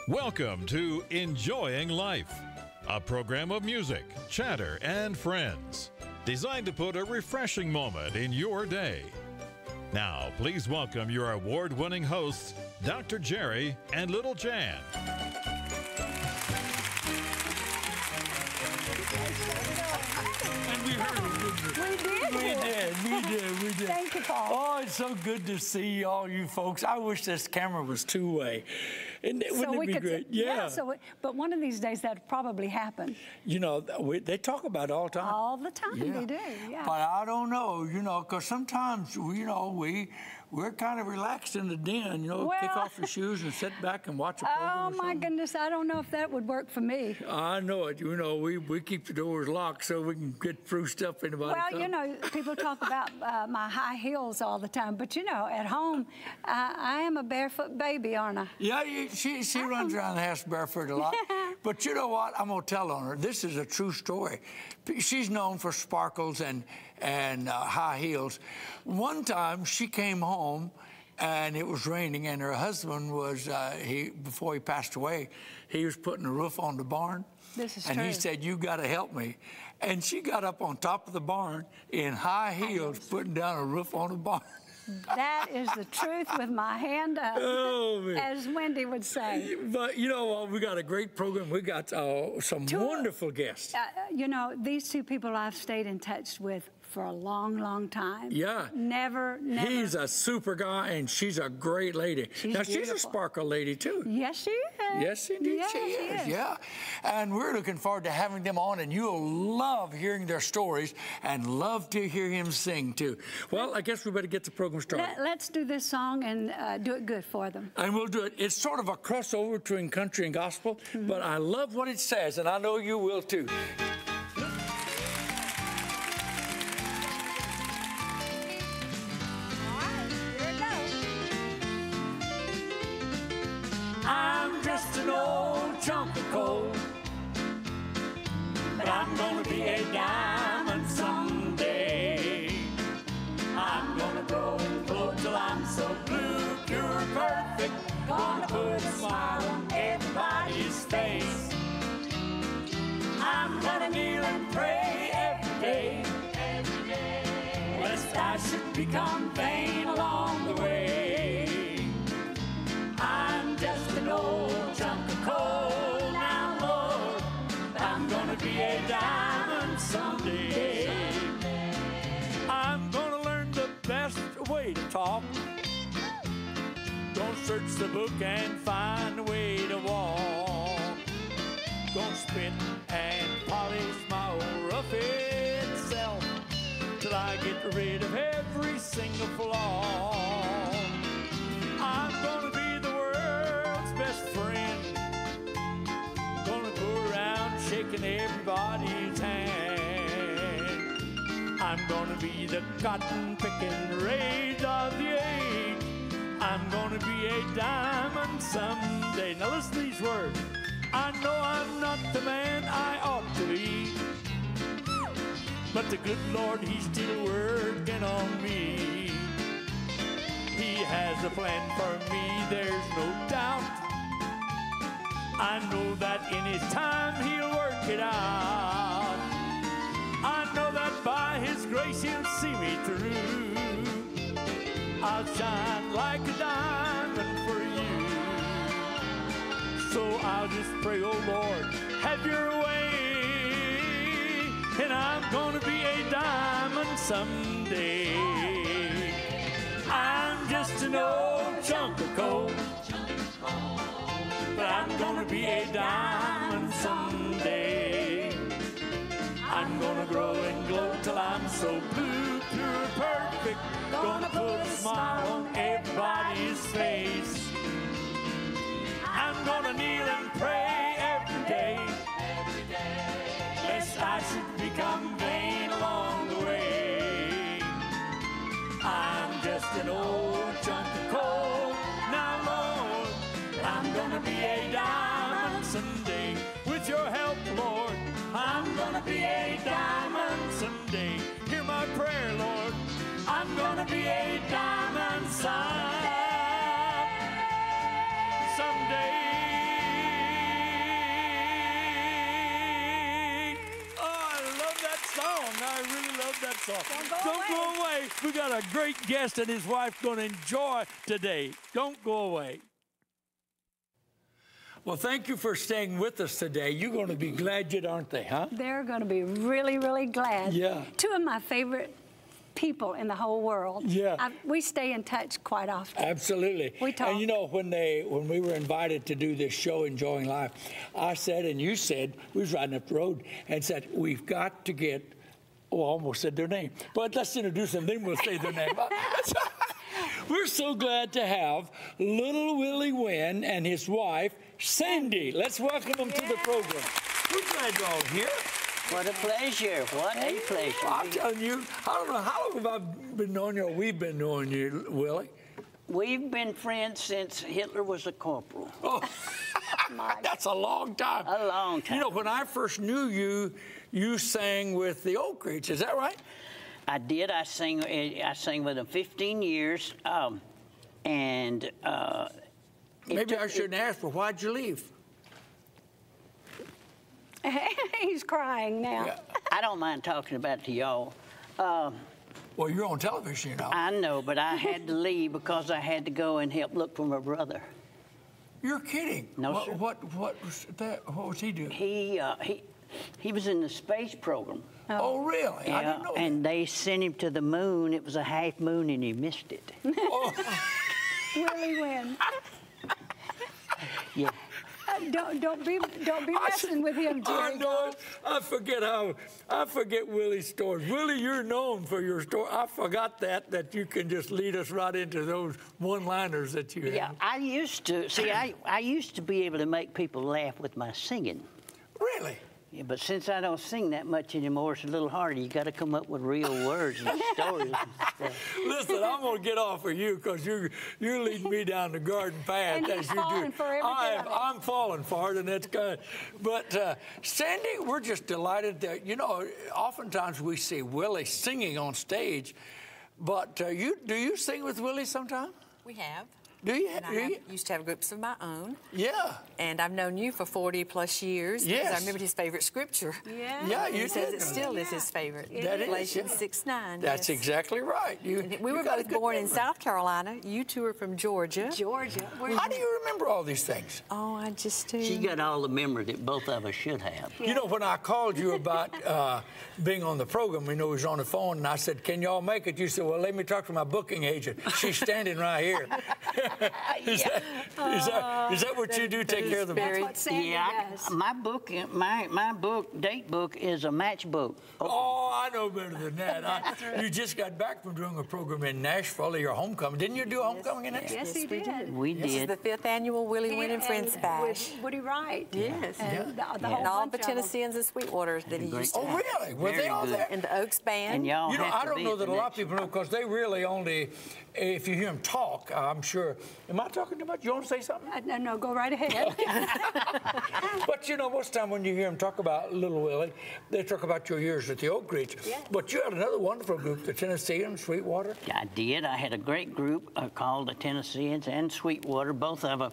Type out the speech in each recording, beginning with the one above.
Welcome to Enjoying Life, a program of music, chatter, and friends, designed to put a refreshing moment in your day. Now, please welcome your award-winning hosts, Dr. Jerry and Little Jan. And we heard it, didn't we? We did. Thank you, Paul. Oh, it's so good to see all you folks. I wish this camera was two-way. Wouldn't it be great? Yeah. But one of these days that'll probably happen. You know, they talk about it all the time. All the time they do, yeah. But I don't know, because sometimes, we're kind of relaxed in the den, kick off your shoes and sit back and watch a program. Oh, my goodness, I don't know if that would work for me. I know it. We keep the doors locked so we can get through stuff anybody comes. People talk about my high heels all the time, but, at home, I am a barefoot baby, aren't I? Yeah, she runs around the house barefoot a lot. But you know what? I'm going to tell on her. This is a true story. She's known for sparkles and high heels. One time she came home and it was raining, and her husband was, before he passed away, he was putting a roof on the barn. This is and true. He said, "You got to help me." And she got up on top of the barn in high heels, putting down a roof on the barn. That is the truth with my hand up, as Wendy would say. But we got a great program. We got some wonderful guests. These two people I've stayed in touch with for a long, long time. Yeah. Never. He's a super guy, and she's a great lady. She's a sparkle lady, too. Yes, she is. Yes, indeed, yes, she is. Yeah. And we're looking forward to having them on, and you'll love hearing their stories and love to hear him sing, too. Well, I guess we better get the program started. Let's do this song and do it good for them. And we'll do it. It's sort of a crossover between country and gospel, but I love what it says, and I know you will, too. I'm just an old chunk of coal, but I'm gonna be a diamond someday. I'm gonna grow and glow till I'm so blue, pure, perfect. Gonna put a smile on everybody's face. I'm gonna kneel and pray every day, lest I should become vain along the way. I'm just an old chunk of coal now, Lord. I'm gonna be a diamond someday. I'm gonna learn the best way to talk. Gonna search the book and find a way to walk. Gonna spit and polish my old rough-head self till I get rid of every single flaw. I'm gonna be the world's best friend. Gonna go around shaking everybody's hand. I'm gonna be the cotton-picking rage of the age. I'm gonna be a diamond someday. Now listen to these words. I know I'm not the man I ought to be, but the good Lord, He's still working on me. He has a plan for me, there's no doubt. I know that in His time He'll work it out. I know that by His grace He'll see me through. I'll shine like a diamond for you. So I'll just pray, oh Lord, have your way. And I'm gonna be a diamond someday. I'm just an old chunk of coal, but I'm gonna be a diamond someday. I'm gonna grow and glow till I'm so blue, pure, perfect. Gonna put a smile on everybody's face. I'm gonna kneel and pray every day, lest I should become vain along the way. I'm just an old chunk of coal now, Lord. I'm gonna be a diamond someday. With your help, Lord, I'm gonna be a diamond someday. Hear my prayer, Lord. I'm gonna be a diamond someday. Don't go away. We got a great guest and his wife going to enjoy today. Don't go away. Well, thank you for staying with us today. You're going to be glad you did, aren't they, huh? They're going to be really, really glad. Yeah. Two of my favorite people in the whole world. Yeah. We stay in touch quite often. Absolutely. We talk. And you know, when we were invited to do this show, Enjoying Life, I said, and you said, we was riding up the road and said, we've got to get, I almost said their name, but let's introduce them, then we'll say their name. We're so glad to have little Willie Wynn and his wife, Sandi. Let's welcome them to the program. We're glad you're all here. What a pleasure. What a pleasure. I'm telling you, I don't know, how long have I been knowing you or we've been knowing you, Willie? We've been friends since Hitler was a corporal. Oh, that's a long time. A long time. You know, when I first knew you, you sang with the Oak Ridge. Is that right? I did. I sang with them 15 years. Maybe I shouldn't ask, but why'd you leave? He's crying now. Yeah. I don't mind talking about it to y'all. Well, you're on television, you know. I know, but I had to leave because I had to go and help look for my brother. You're kidding. No, sir. What was that? What was he doing? He was in the space program. Oh, really? Yeah, I didn't know and they sent him to the moon. It was a half moon, and he missed it. Oh. Willie Wynn. Yeah. Don't be messing with him, Jerry. I know it. I forget Willie's stories. Willie, you're known for your story. I forgot that you can just lead us right into those one-liners that you Yeah, have. I used to. See, I used to be able to make people laugh with my singing. Really? Yeah, but since I don't sing that much anymore, it's a little harder. You got to come up with real words and stories and stuff. Listen, I'm going to get off of you because you're leading me down the garden path. And as he's you falling do. for every bit of it. I'm falling for it, and that's good. But, Sandi, we're just delighted that, you know, oftentimes we see Willie singing on stage, but do you sing with Willie sometime? We have. Do you? And I used to have groups of my own. Yeah. And I've known you for 40-plus years. Yes. Because I remembered his favorite scripture. Yeah. Yeah, And you he says did. it still is his favorite. That is, Galatians yeah. 6:9. That's yes. exactly right. And we were both born in South Carolina. You two are from Georgia. Georgia. How do you remember all these things? Oh, I just do. She got all the memory that both of us should have. You know, when I called you about being on the program, you know, we was on the phone, and I said, can y'all make it? You said, well, let me talk to my booking agent. She's standing right here. Is that what you do, take care of the That's book? what Sandi does. My book, date book is a matchbook. Oh, I know better than that. You just got back from doing a program in Nashville, your homecoming. Didn't you do a homecoming in Nashville? Yes, he did. We This is did. the 5th annual Willie Wynn and Friends Bash. With Woody Wright. Yes. And the And whole all bunch the of them. Tennesseans and Sweetwater that he used to Oh, have. really? Were they Very all good. there? And the Oaks Band. And y'all You know, have I to don't be know at that the a lot of next people know because they really only, if you hear them talk, I'm sure. Am I talking too much? You want to say something? No, go right ahead. But you know, most time when you hear them talk about Little Willie, they talk about your years at the Oak Ridge. Yeah. But you had another wonderful group, the Tennesseans, Sweetwater. I did. I had a great group called the Tennesseans and Sweetwater, both of them.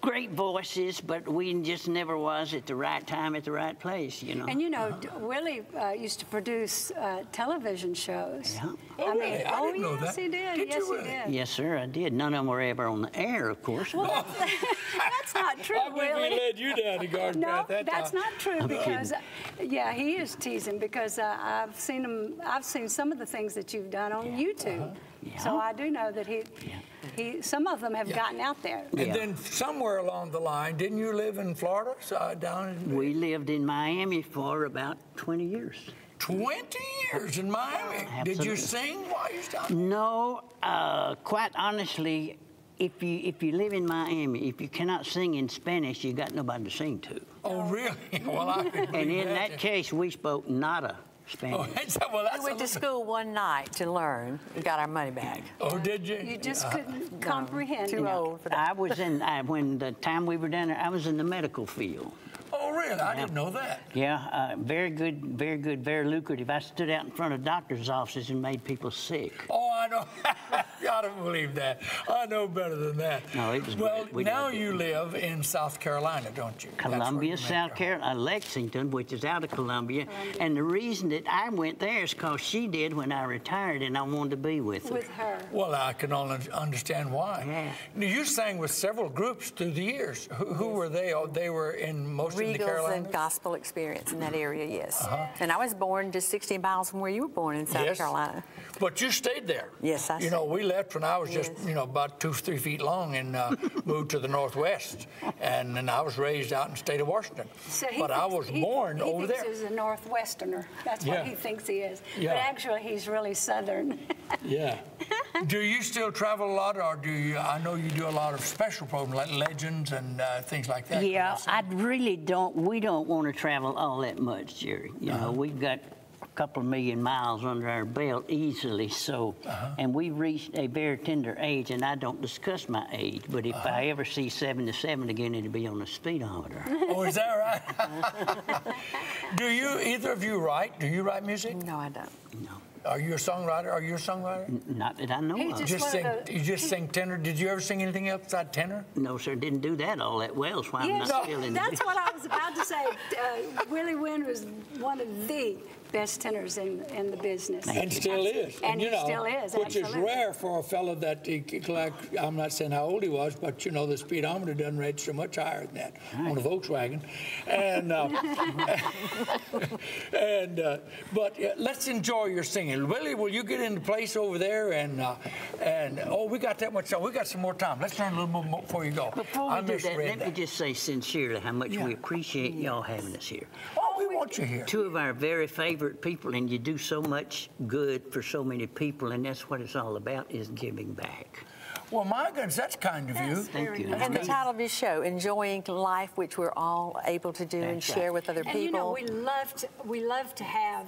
Great voices, but we just never was at the right time at the right place, you know. And you know, Willie used to produce television shows. Yeah. Oh, really? I didn't know yes, that. he did. Did Yes, you he really? did. Yes, sir, I did. None of them were ever on the air, of course. Well, that's not true, I believe Willie. we led you down the garden No, path that that's time. not true because, yeah, he is teasing because I've seen him. I've seen some of the things that you've done on YouTube, so I do know that he some of them have gotten out there. And Yeah. then somewhere along the line, didn't you live in Florida, down in We lived in Miami for about 20 years. 20 years in Miami? Did you Absolutely. sing while you was down there? No, quite honestly, if you live in Miami, if you cannot sing in Spanish, you got nobody to sing to. Oh, really? Well, I can And believe in that case, we spoke nada Spanish. Oh, well, that's We went to school one night to learn. We got our money back. Oh, did you? You just couldn't comprehend. Too old for that. I was in, when the time we were down there, I was in the medical field. Oh, really? I didn't know that. Yeah, very good, very lucrative. I stood out in front of doctors' offices and made people sick. Oh, I know. I don't believe that. I know better than that. No, it was well, great. We now loved it. you live in South Carolina, don't you? That's where Columbia, you met South her. Carolina, Lexington, which is out of Columbia. And the reason that I went there is because she did when I retired, and I wanted to be with her. With her. Well, I can only understand why. Yeah. Now, you sang with several groups through the years. Who were they? Oh, they were in most of the Regals Carolinas? and Gospel Experience in that area, yes. And I was born just 16 miles from where you were born in South Yes. Carolina. But you stayed there. Yes, I You know, stayed. we left when I was just, Yes. you know, about 2 or 3 feet long and moved to the Northwest. And then I was raised out in the state of Washington. So But I was born over there. He thinks he's a Northwesterner. That's Yeah. what he thinks he is. Yeah. But actually, he's really Southern. Yeah. Do you still travel a lot, or do you? I know you do a lot of special programs like Legends and things like that. Yeah, I really don't. We don't want to travel all that much, Jerry. You know, we've got a couple of million miles under our belt easily, so, and we've reached a very tender age, and I don't discuss my age, but if I ever see 77 again, it'll be on the speedometer. Oh, is that right? Do you, either of you write? Do you write music? No, I don't. No, Are you a songwriter? Are you a songwriter? not that I know He of. just- Just one sing. of the- You just sing tenor. Did you ever sing anything else besides tenor? No, sir, didn't do that all that well, so I'm Yes, not still in the that's what I was about to say. Willie Wynn was one of the best tenors in the business. And still is. And you he know, still is, Which is absolutely. rare for a fellow that, like, I'm not saying how old he was, but, you know, the speedometer doesn't register much higher than that on a Volkswagen. And, but let's enjoy your singing. Willie, will you get into place over there? And oh, we got that much time. We got some more time. Let's learn a little more before you go. Before I we do that, misread let me just say sincerely how much we appreciate y'all having us here. Oh, we want you here. Two of our very favorite people, and you do so much good for so many people, and that's what it's all about, is giving back. Well, my goodness, that's kind of you. Thank you. And the title of your show, Enjoying Life, which we're all able to do and That's share right. with other And people. you know, we love to have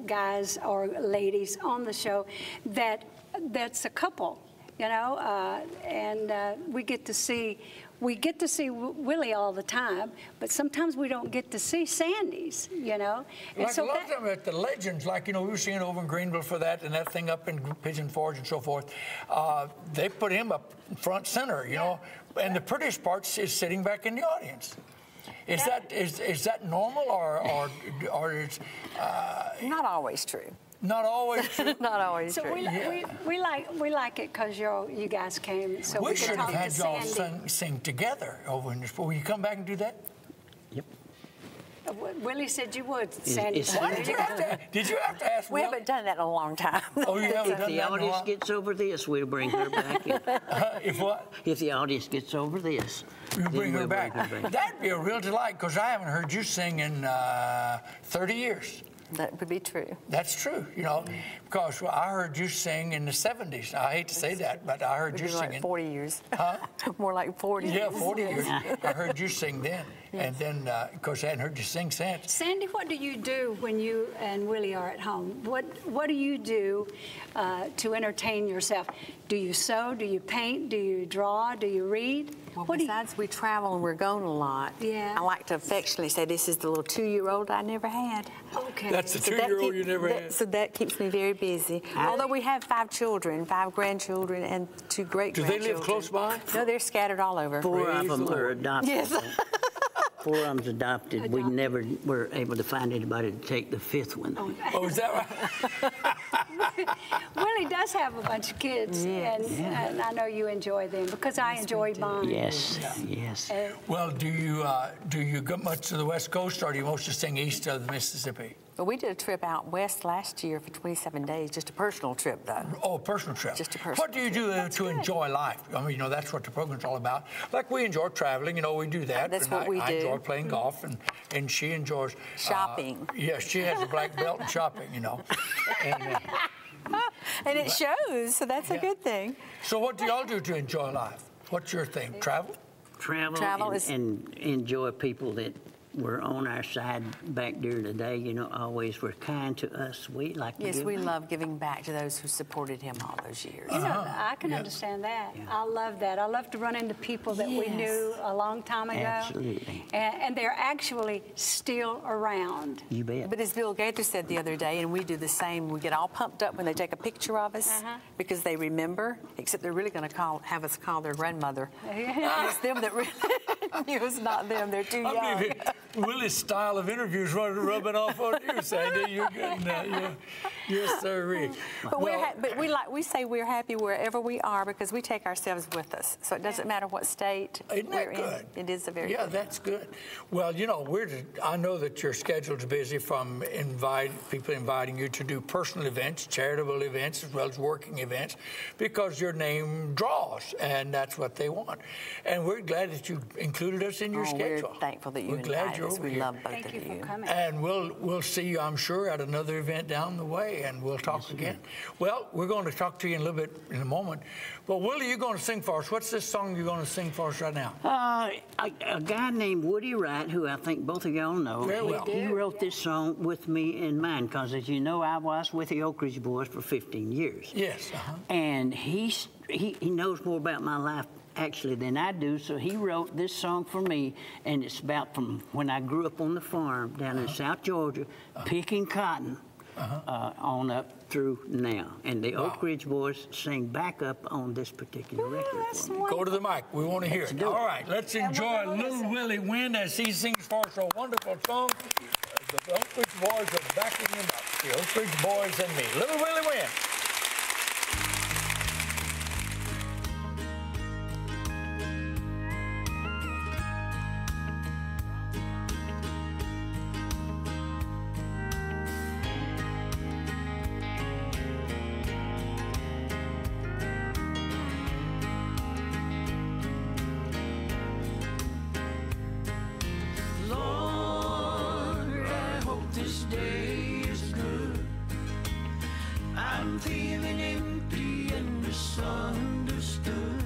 guys or ladies on the show that's a couple, you know, and we get to see Willie all the time, but sometimes we don't get to see Sandi's, you know. And Like a lot of them at the Legends, like, you know, we were seeing over in Greenville for that and that thing up in Pigeon Forge and so forth. They put him up front center, you know, and the prettiest part is sitting back in the audience. Is that normal or is Not always true. not always true? Not always So true. we like it because you guys came, so we We could should talk have to had y'all Sandy. sing together over in this. Will you come back and do that? Yep. Willie said you would, Sandy. it's- Why did you have to? Did you have to ask? We Willie? haven't done that in a long time. Oh, you haven't If done the that in a audience while? gets over this, we'll bring her back in. If what? If the audience gets over this, You then bring her we'll back. That'd be a real delight because I haven't heard you sing in 30 years. That would be true. That's true, you know, because I heard you sing in the 70s. I hate to say that, but I heard Would you be like singing. 40 years. Huh? More like 40 Yeah, years. 40 years. I heard you sing then. And then, of course, I hadn't heard you sing since. Sandy, what do you do when you and Willie are at home? What do you do to entertain yourself? Do you sew? Do you paint? Do you draw? Do you read? Well, What do you- besides we travel and we're gone a lot, Yeah. I like to affectionately say this is the little 2-year-old I never had. Okay. That's the So that 2-year-old you never had. So that keeps me very busy. Although we have 5 children, 5 grandchildren, and 2 Do great-grandchildren. they live close by? No, they're scattered all over. four of Praise them the are Lord. adopted. Yes. 4 of them's adopted. We never were able to find anybody to take the 5th one. Oh, is that right? Willie does have a bunch of kids, and I know you enjoy them because I enjoy mine. Yes, yes. Well, do you go much to the West Coast, or do you mostly sing east of the Mississippi? But we did a trip out west last year for 27 days, just a personal trip, though. Oh, personal trip. Just a personal What do you do to enjoy life? I mean, you know, that's what the program's all about. Like, we enjoy traveling, you know, we do that. That's and what we I do. enjoy playing golf, and she enjoys... Shopping. Yes, she has a black belt in shopping, you know. And, And it shows, so that's a Yeah. good thing. so what do y'all do to enjoy life? What's your thing? Travel? Travel Travel and, is- and enjoy people that were on our side back during the day, you know, always were kind to us. We like to Yes, give we back. love giving back to those who supported him all those years. You know, I can understand that. I love that. I love to run into people that we knew a long time ago. Absolutely. And they're actually still around. You bet. But as Bill Gaither said the other day, and we do the same, we get all pumped up when they take a picture of us because they remember, except they're really going to have us call their grandmother. It's them that really knew it's not them. They're too young. I mean, Willie's style of interviews rubbing off on you, Sandy. You're good now. Yes, sir. But we say we're happy wherever we are because we take ourselves with us. So it doesn't matter what state Isn't we're that good? in. It is a very Yeah, good. that's good. Well, you know, I know that your schedule's busy from people inviting you to do personal events, charitable events, as well as working events, because your name draws, and that's what they want. And we're glad that you included us in your schedule. We're thankful that you We're glad invited you're us. over We here. love both Thank of you for you. coming. And we'll see you, I'm sure, at another event down the way, and we'll talk again. Well, we're going to talk to you in a little bit in a moment. But Willie, you're going to sing for us. What's this song you're going to sing for us right now? A guy named Woody Wright, who I think both of y'all know, Very well. he wrote this song with me in mind, because as you know, I was with the Oak Ridge Boys for 15 years. Yes. And he knows more about my life actually than I do, so he wrote this song for me, and it's about from when I grew up on the farm down in South Georgia, picking cotton, on up through now. And the Oak Ridge Boys sing back up on this particular record for me. Go to the mic. We want to hear it. do it. All right, let's enjoy little Willie Wynn as he sings for us a wonderful song. The Oak Ridge Boys are backing him up. The Oak Ridge Boys and me. Little Willie Wynn. I'm feeling empty and misunderstood.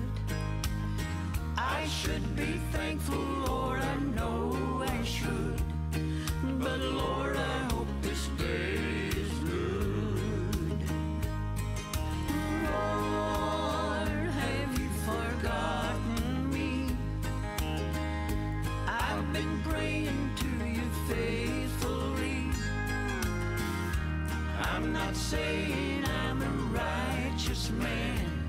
I should be thankful, Lord, I know I should. But Lord, I hope this day is good. Lord, have you forgotten me? I've been praying to you faithfully. I'm not saying I'm a righteous man,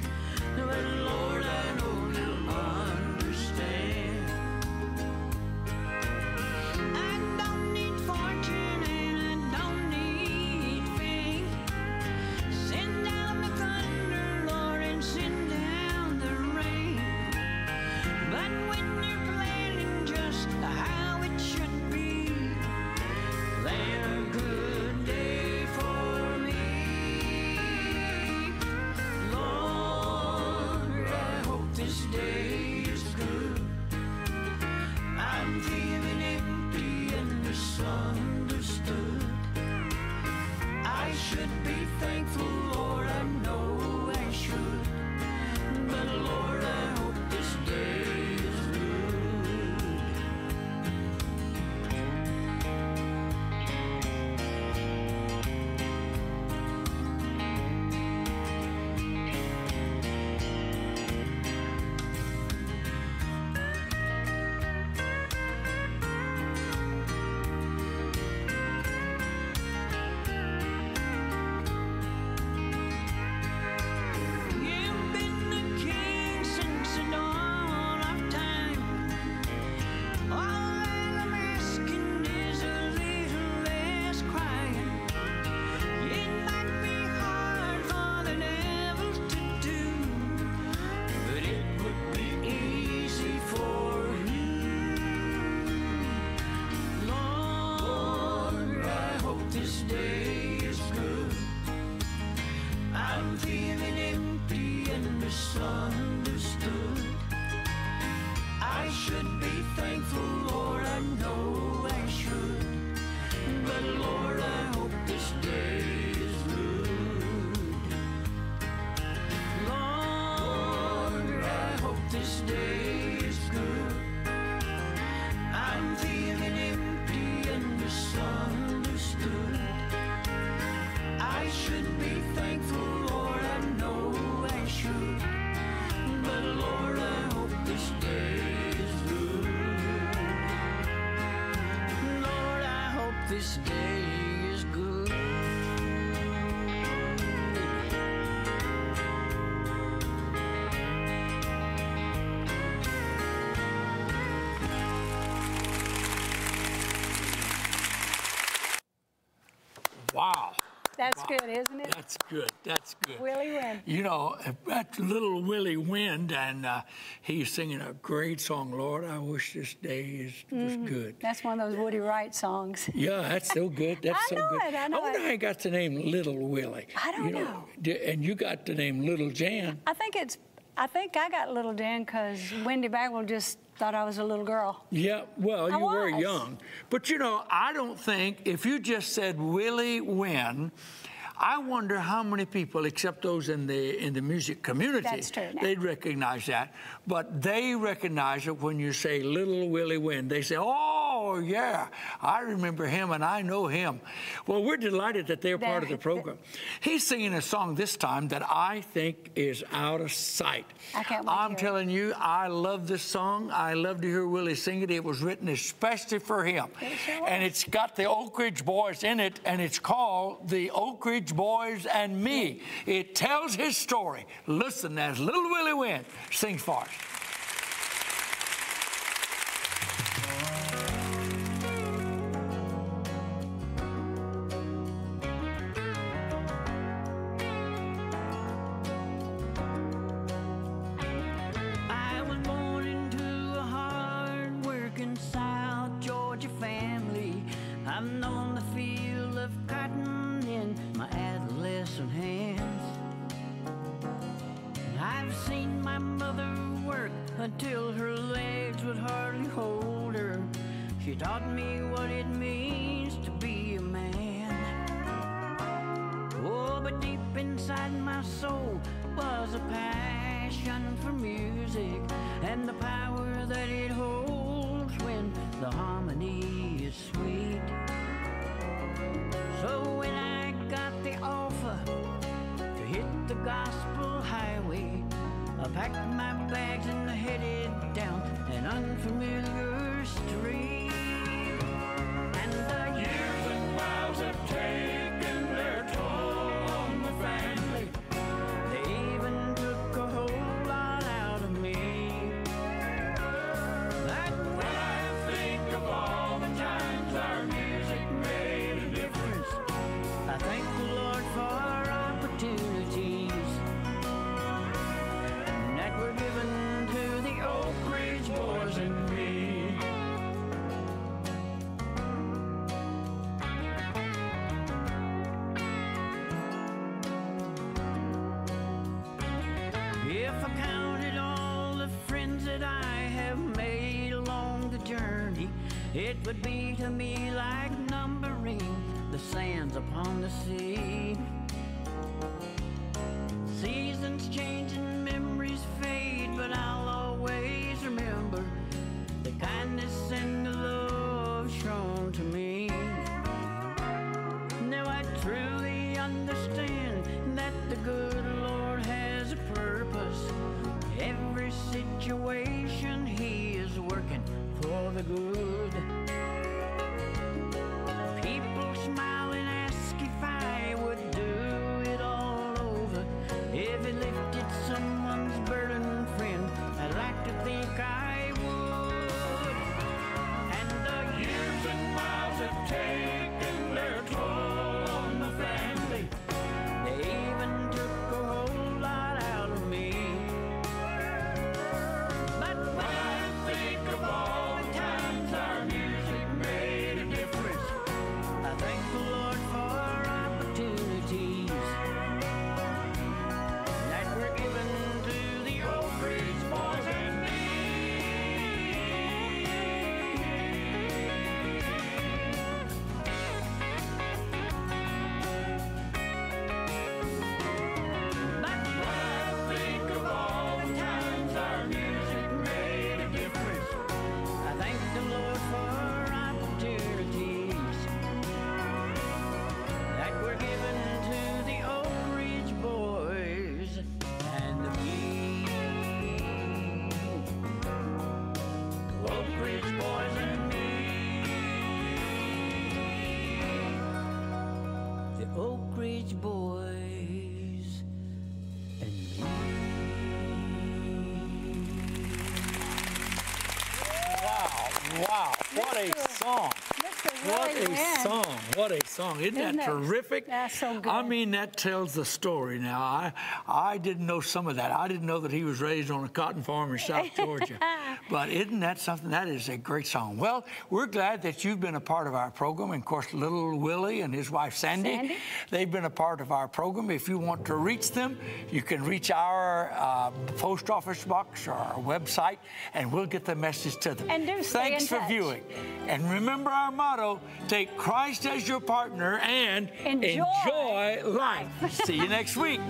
but Lord, I know you'll understand. I don't need fortune and I don't need fame. Send down the thunder, Lord, and send down the rain. But when you're planning just how it should be, they're a good day for me. Lord, I hope this day is good. I'm feeling empty and misunderstood. I should be thankful, Lord, I know I should. But Lord, I hope this day is good. You've been the king since the dawn of time. All that I'm asking is a little less crying. It might be hard for the devil to do, but it would be easy for you. Lord, I hope this day is good. I'm feeling empty and misunderstood. I should be thankful, Lord, I know I should. But Lord, I hope this day is good. Lord, I hope this day is good. I'm feeling empty this day is good. Wow. That's good, isn't it? That's good. That's good. Willie Wynn. You know, that's little Willie Wynn, and he's singing a great song, Lord, I wish this day was good. That's one of those Woody Wright songs. Yeah, that's so good. That's I so know good. it, I know wonder it. how he got the name Little Willie. I don't know. And you got the name Little Jan. I think I got Little Jan because Wendy Bagwell just thought I was a little girl. Yeah, well, you were was. young. But, you know, I don't think if you just said Willie Wynn, I wonder how many people, except those in the music community, That's true, now. they'd recognize that. But they recognize it when you say Little Willie Wynn. They say, oh, yeah, I remember him and I know him. Well, we're delighted that they're part of the program. He's singing a song this time that I think is out of sight. I can't wait to I'm hear it. telling you, I love this song. I love to hear Willie sing it. It was written especially for him. It sure was. And it's got the Oak Ridge Boys in it, and it's called The Oak Ridge Boys and Me. It tells his story. Listen as Little Willie Wynn sings for us. I was born into a hard-working South Georgia family. I've known the feel of cotton in my adolescent hands. I've seen my mother work until her legs would hardly hold her. She taught me what it means to be a man. Oh, but deep inside my soul was a passion for music and the power that it holds when the harmony is sweet. So when I got the offer to hit the gospel highway, I packed my bags and headed down an unfamiliar street. And the years and miles have taken their toll on the family. They even took a whole lot out of me. But when I think of all the times our music made a difference, I thank the Lord for our opportunities that were given to the Oak Ridge Boys and me. If I counted all the friends that I have made along the journey, it would be to me like numbering the sands upon the sea. Seasons change and memories fade, but I'll always remember the kindness and the love shown to me. Now I truly understand that the good Lord has a purpose. Every situation He is working for the good. People smile and ask if I would do it all over. If it lifted someone's burden, friend, I'd like to think I would. And the years and miles have taken their toll on the family. They even took a whole lot out of me. But when I think of all the times our Wow, what a song. What Willie a Wynn. song. What a song. Isn't that it? terrific? That's so good. I mean, that tells the story. Now, I didn't know some of that. I didn't know that he was raised on a cotton farm in South Georgia. But isn't that something? That is a great song. Well, we're glad that you've been a part of our program. And, of course, little Willie and his wife, Sandy, they've been a part of our program. If you want to reach them, you can reach our post office box or our website, and we'll get the message to them. And do stay Thanks in for touch. viewing. And remember our motto, take Christ as your partner and Enjoy enjoy life. See you next week.